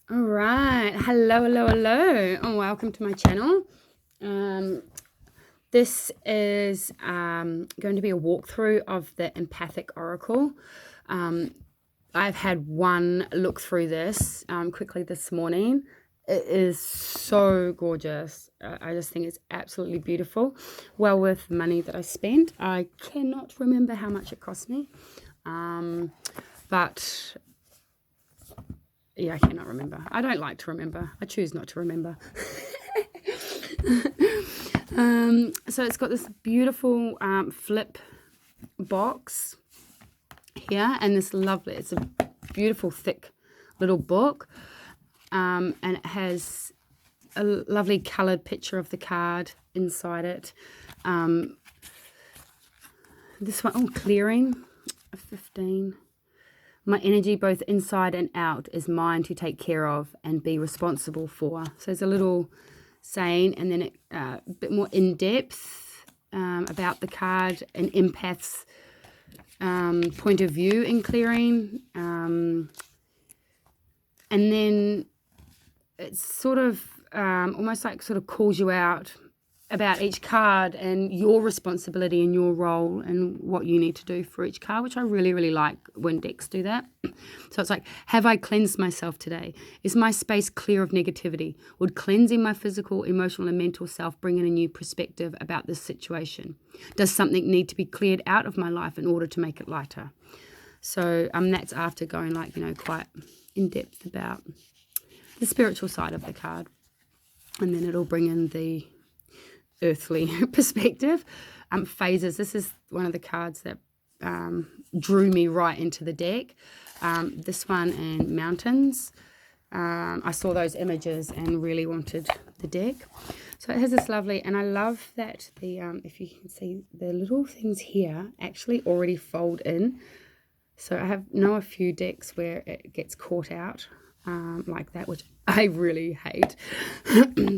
All right. Hello, hello, hello, and welcome to my channel. This is going to be a walkthrough of the Empathic Oracle. I've had one look through this quickly this morning. It is so gorgeous. I just think it's absolutely beautiful. Well worth the money that I spent. I cannot remember how much it cost me, but yeah, I cannot remember. I don't like to remember. I choose not to remember. So it's got this beautiful flip box here, and this lovely, it's a beautiful thick little book, and it has a lovely coloured picture of the card inside it. This one, clearing, 15. My energy, both inside and out, is mine to take care of and be responsible for. So there's a little saying, and then a bit more in depth about the card, an empath's point of view in clearing. And then it's sort of almost like sort of calls you out about each card and your responsibility and your role and what you need to do for each card, which I really, really like when decks do that. So it's like, have I cleansed myself today? Is my space clear of negativity? Would cleansing my physical, emotional, and mental self bring in a new perspective about this situation? Does something need to be cleared out of my life in order to make it lighter? So that's after going quite in depth about the spiritual side of the card. And then it'll bring in the earthly perspective. Phases. This is one of the cards that drew me right into the deck. This one and mountains. I saw those images and really wanted the deck. So it has this lovely, and I love that the if you can see the little things here actually already fold in. So I know a few decks where it gets caught out like that, which I really hate.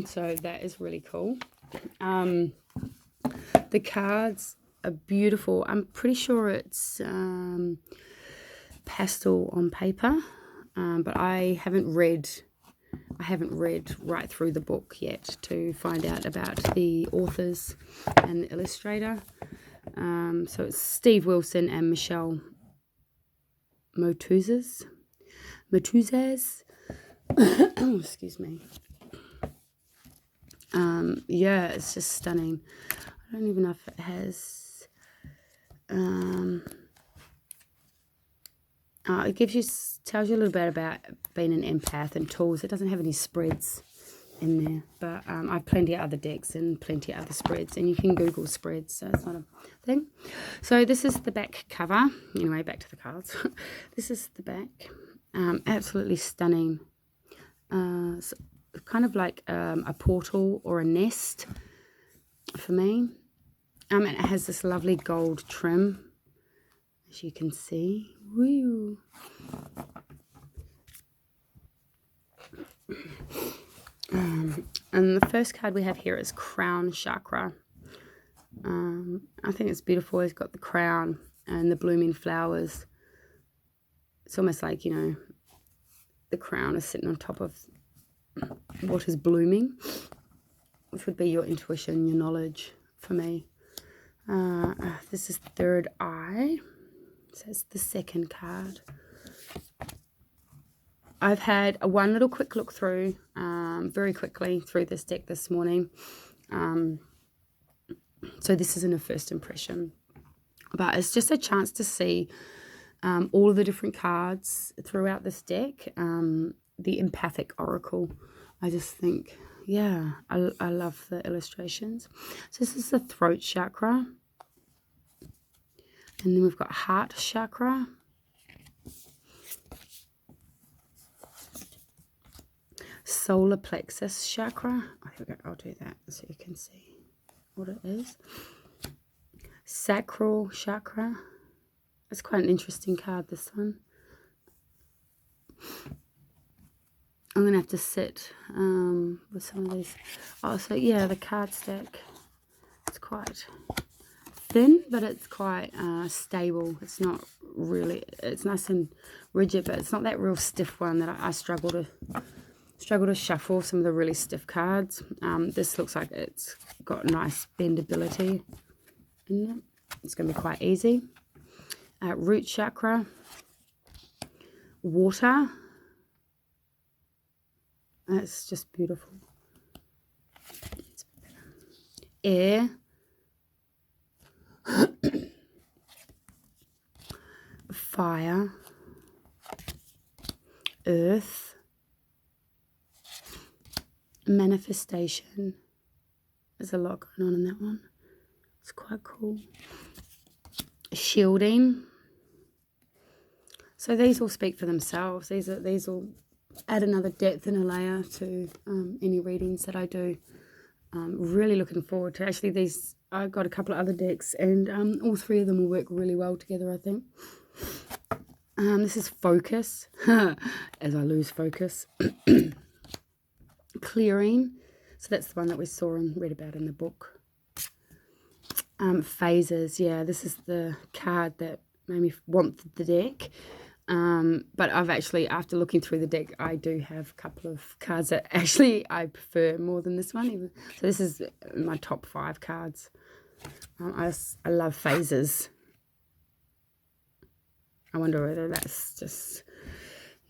So that is really cool. The cards are beautiful. I'm pretty sure it's pastel on paper, but I haven't read right through the book yet to find out about the authors and the illustrator. So it's Steve Wilson and Michelle Motuzes. Oh, excuse me. Yeah, it's just stunning. I don't even know if it has it tells you a little bit about being an empath and tools. It doesn't have any spreads in there, but I have plenty of other decks and plenty of other spreads, and you can Google spreads, so it's not a thing. So this is the back cover. Anyway, back to the cards. This is the back. Absolutely stunning. So kind of like a portal or a nest for me. And it has this lovely gold trim, as you can see. Woo. And the first card we have here is Crown Chakra. I think it's beautiful. It's got the crown and the blooming flowers. It's almost like, the crown is sitting on top of what is blooming, which would be your intuition, your knowledge for me. This is third eye. So it's the second card. I've had one little quick look through, very quickly through this deck this morning. So this isn't a first impression, but it's just a chance to see all of the different cards throughout this deck. The Empathic Oracle. I just think, yeah, I love the illustrations. So this is the throat chakra. And then we've got heart chakra. Solar plexus chakra. I'll do that so you can see what it is. Sacral chakra. It's quite an interesting card, this one. I'm going to have to sit with some of these. Oh, so yeah, the card stack. It's quite thin, but it's quite stable. It's not really, it's nice and rigid, but it's not that real stiff one that I struggle to shuffle some of the really stiff cards. This looks like it's got nice bendability in it. It's going to be quite easy. Root chakra, water. That's just beautiful. Air. Fire. Earth. Manifestation. There's a lot going on in that one. It's quite cool. Shielding. So these all speak for themselves. These all add another depth and a layer to any readings that I do. Really looking forward to actually these. I got a couple of other decks, and all three of them will work really well together, I think. This is focus, as I lose focus. Clearing. So that's the one that we saw and read about in the book. Phases. Yeah, this is the card that made me want the deck. But I've actually, after looking through the deck, I do have a couple of cards that actually I prefer more than this one. Even. So this is my top 5 cards. I love phases. I wonder whether that's just,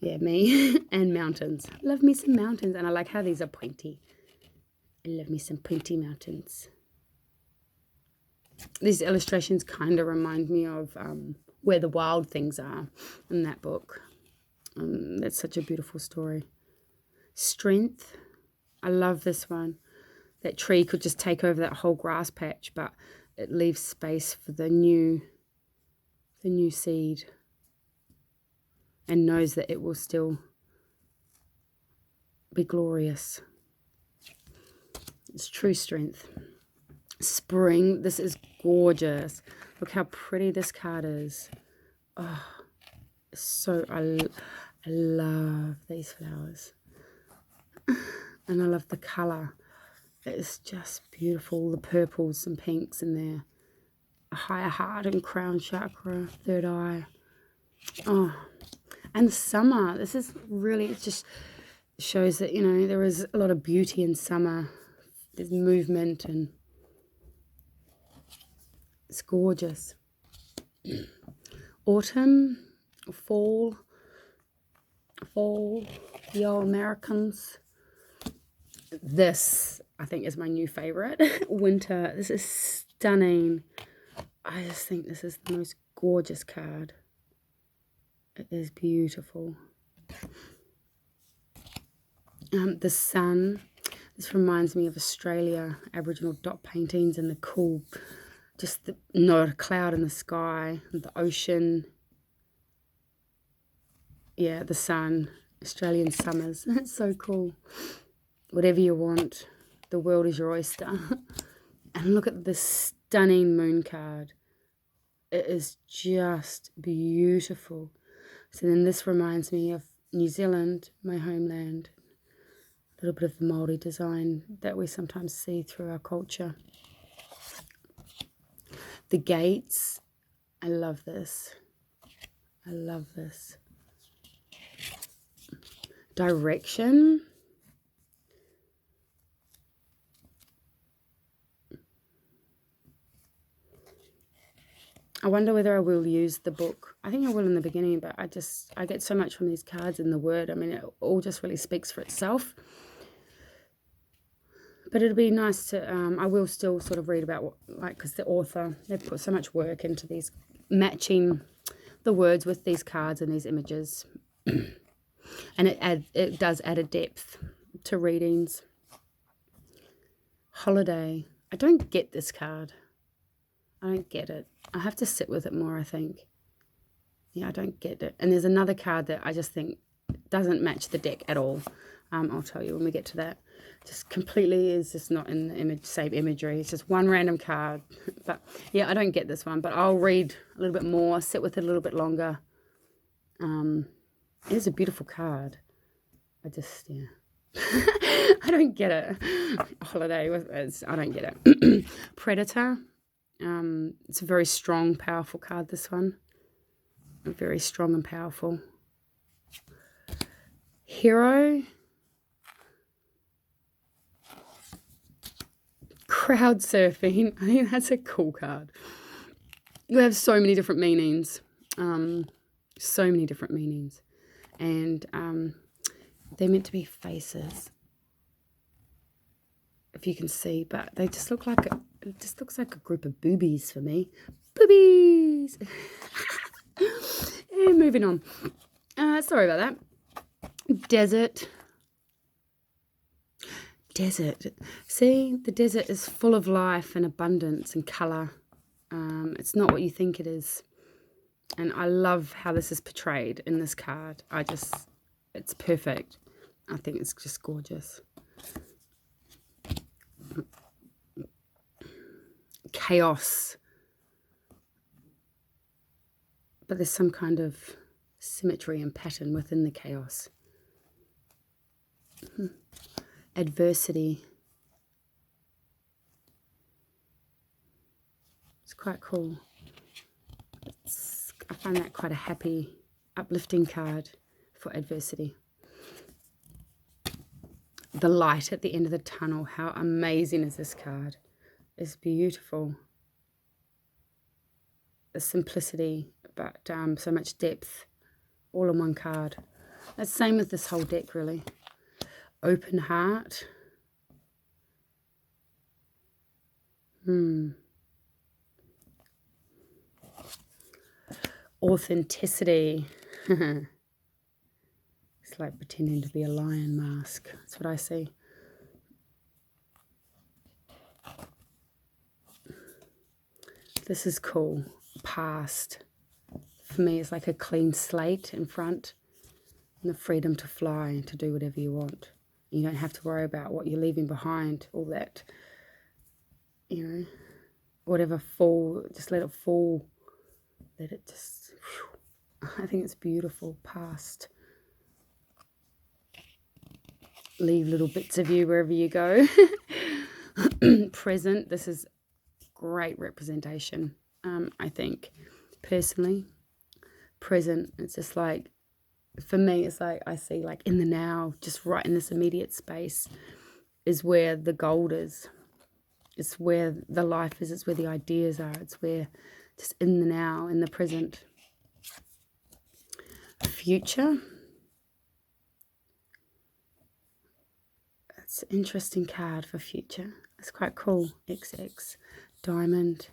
yeah, me. And mountains. Love me some mountains. And I like how these are pointy. I love me some pointy mountains. These illustrations kind of remind me of Where the Wild Things Are in that book. That's such a beautiful story. Strength. I love this one. That tree could just take over that whole grass patch, but it leaves space for the new seed, and knows that it will still be glorious. It's true strength. Spring. This is gorgeous. Look how pretty this card is. Oh, so I love these flowers. And I love the colour. It's just beautiful. The purples and pinks in there. A higher heart and crown chakra, third eye. Oh, and summer. This is really, it just shows that, there is a lot of beauty in summer. There's movement and it's gorgeous. Autumn, fall, the old Americans. This, I think, is my new favorite. Winter. This is stunning. I just think this is the most gorgeous card. It is beautiful. The sun. This reminds me of Australia, Aboriginal dot paintings and the cool, just not a cloud in the sky, the ocean. Yeah, the sun, Australian summers. It's so cool. Whatever you want, the world is your oyster. And look at this stunning moon card. It is just beautiful. So then this reminds me of New Zealand, my homeland. A little bit of the Māori design that we sometimes see through our culture. The gates. I love this. I love this. Direction. I wonder whether I will use the book. I think I will in the beginning, but I get so much from these cards and the word. I mean, it all just really speaks for itself. But it'll be nice to, I will still sort of read about, because the author, they've put so much work into these, matching the words with these cards and these images. And it does add a depth to readings. Holiday. I don't get this card. I don't get it. I have to sit with it more, I think. Yeah, I don't get it. And there's another card that I just think doesn't match the deck at all. I'll tell you when we get to that. Just completely is just not in the same imagery. It's just one random card. But yeah, I don't get this one. But I'll read a little bit more, sit with it a little bit longer. It is a beautiful card. I don't get it. Holiday, I don't get it. Predator. It's a very strong, powerful card, this one. very strong and powerful. Hero. Crowd surfing. I think that's a cool card. You have so many different meanings. So many different meanings. And they're meant to be faces, if you can see, but they just look like it just looks like a group of boobies for me. Boobies. And moving on. Sorry about that. Desert. See, the desert is full of life and abundance and colour. It's not what you think it is. And I love how this is portrayed in this card. It's perfect. I think it's just gorgeous. Chaos. But there's some kind of symmetry and pattern within the chaos. Adversity. It's quite cool. I find that quite a happy, uplifting card for adversity. The light at the end of the tunnel. How amazing is this card? It's beautiful. The simplicity, but so much depth, all in one card. That's the same with this whole deck, really. Open heart. Authenticity. It's like pretending to be a lion mask. That's what I see. This is cool. Past. For me, it's like a clean slate in front. And the freedom to fly and to do whatever you want. You don't have to worry about what you're leaving behind. All that, you know, whatever fall, just let it fall. Let it just, whew. I think it's beautiful. Past. Leave little bits of you wherever you go. Present. This is great representation, I think, personally. Present. It's just like, for me, it's like I see like in the now, just right in this immediate space is where the gold is. It's where the life is. It's where the ideas are. It's where just in the now, in the present. Future. It's an interesting card for future. It's quite cool. XX. Diamond.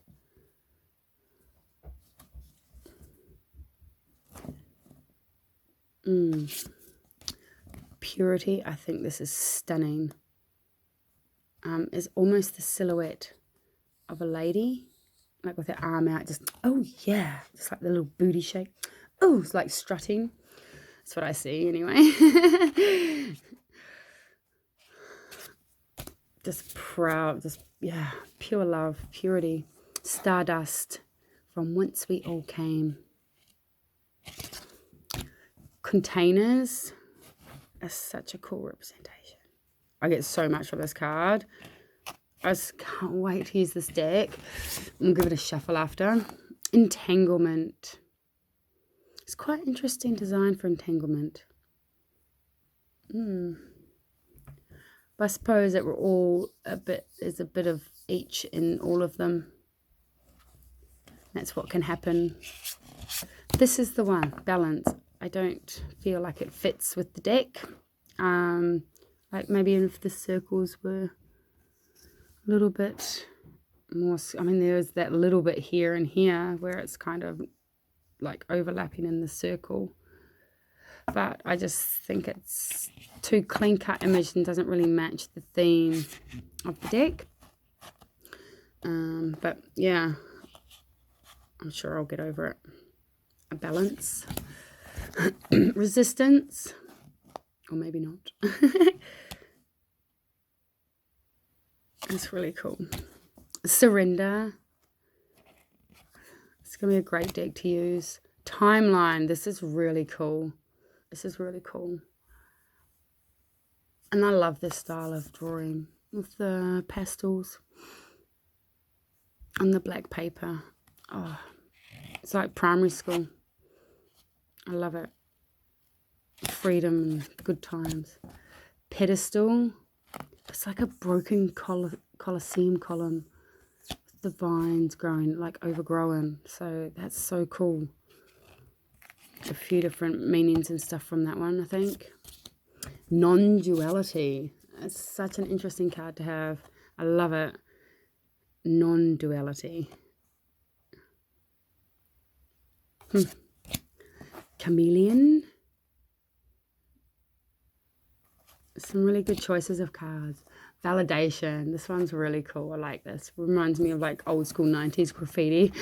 Purity. I think this is stunning. It's almost the silhouette of a lady, like with her arm out, just, oh yeah, just like the little booty shake. Oh, it's like strutting. That's what I see anyway. Just proud, just, yeah, pure love, purity. Stardust, from whence we all came. Containers. That's such a cool representation. I get so much from this card. I just can't wait to use this deck. I'll give it a shuffle after. Entanglement. It's quite interesting design for entanglement. But I suppose that we're all there's a bit of each in all of them. That's what can happen. This is the one, balance. I don't feel like it fits with the deck. Like maybe if the circles were a little bit more, I mean, there's that little bit here and here where it's kind of like overlapping in the circle. But I just think it's too clean-cut image and doesn't really match the theme of the deck. But yeah, I'm sure I'll get over it. A balance. Resistance. Or maybe not. It's really cool. Surrender. It's going to be a great deck to use. Timeline. This is really cool. This is really cool. And I love this style of drawing with the pastels and the black paper. Oh, it's like primary school. I love it. Freedom and good times. Pedestal. It's like a broken Colosseum column. The vines growing, like overgrown. So that's so cool. A few different meanings and stuff from that one, I think. Non-duality. It's such an interesting card to have. I love it. Non-duality. Chameleon. Some really good choices of cards. Validation. This one's really cool. I like this. Reminds me of like old school 90s graffiti.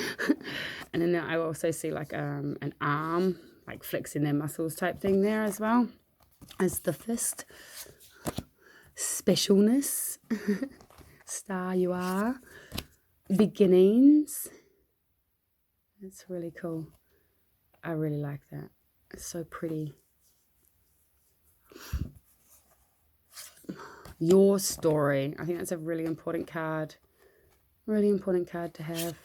And then I also see like an arm, like flexing their muscles type thing there as well as the fist. Specialness. Star you are. Beginnings. That's really cool. I really like that. It's so pretty. Your story. I think that's a really important card. Really important card to have.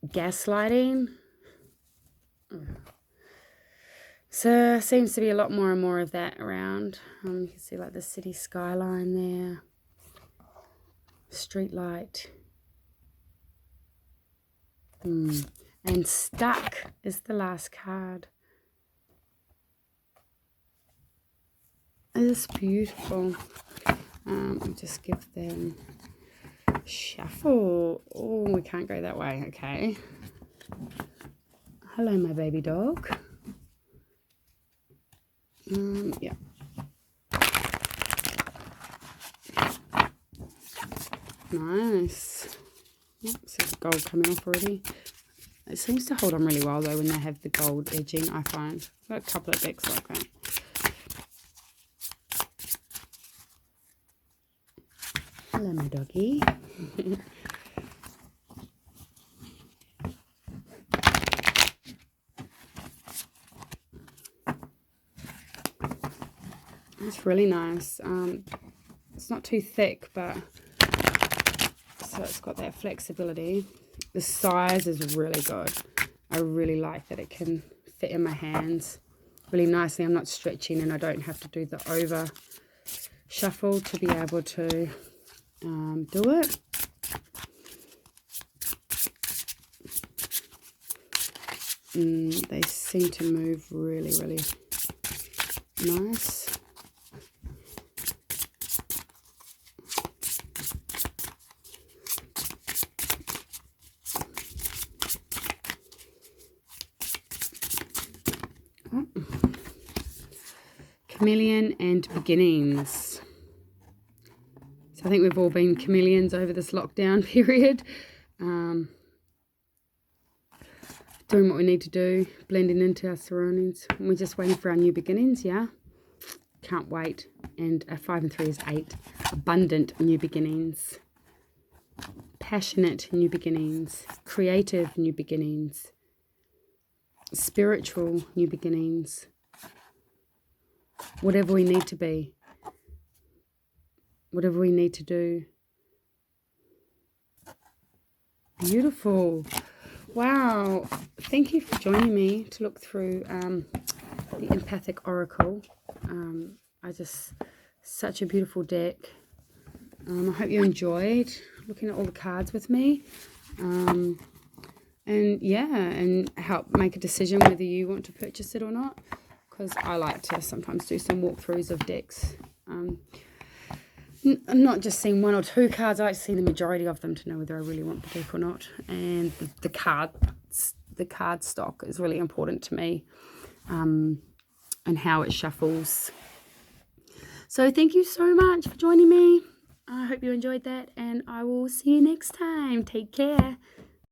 Gaslighting. So seems to be a lot more and more of that around. You can see like the city skyline there. Street light. And stuck is the last card. It's beautiful. I'll just give them shuffle. Oh, we can't go that way. Okay. Hello, my baby dog. Yeah. Nice. Oops, there's gold coming off already. It seems to hold on really well though when they have the gold edging, I find. I've got a couple of decks like that. Hello, my doggy. It's really nice. It's not too thick, but so it's got that flexibility. The size is really good. I really like that it can fit in my hands really nicely. I'm not stretching and I don't have to do the over shuffle to be able to do it. They seem to move really, really nice. Chameleon and beginnings. So I think we've all been chameleons over this lockdown period. Doing what we need to do, blending into our surroundings. We're just waiting for our new beginnings, yeah? Can't wait. And 5 and 3 is 8. Abundant new beginnings. Passionate new beginnings. Creative new beginnings. Spiritual new beginnings. Whatever we need to be. Whatever we need to do. Beautiful. Wow. Thank you for joining me to look through the Empathic Oracle. Such a beautiful deck. I hope you enjoyed looking at all the cards with me. And yeah, and help make a decision whether you want to purchase it or not. Because I like to sometimes do some walkthroughs of decks. I'm not just seeing 1 or 2 cards. I like to see the majority of them to know whether I really want the deck or not. And the card stock is really important to me, and how it shuffles. So thank you so much for joining me. I hope you enjoyed that, and I will see you next time. Take care.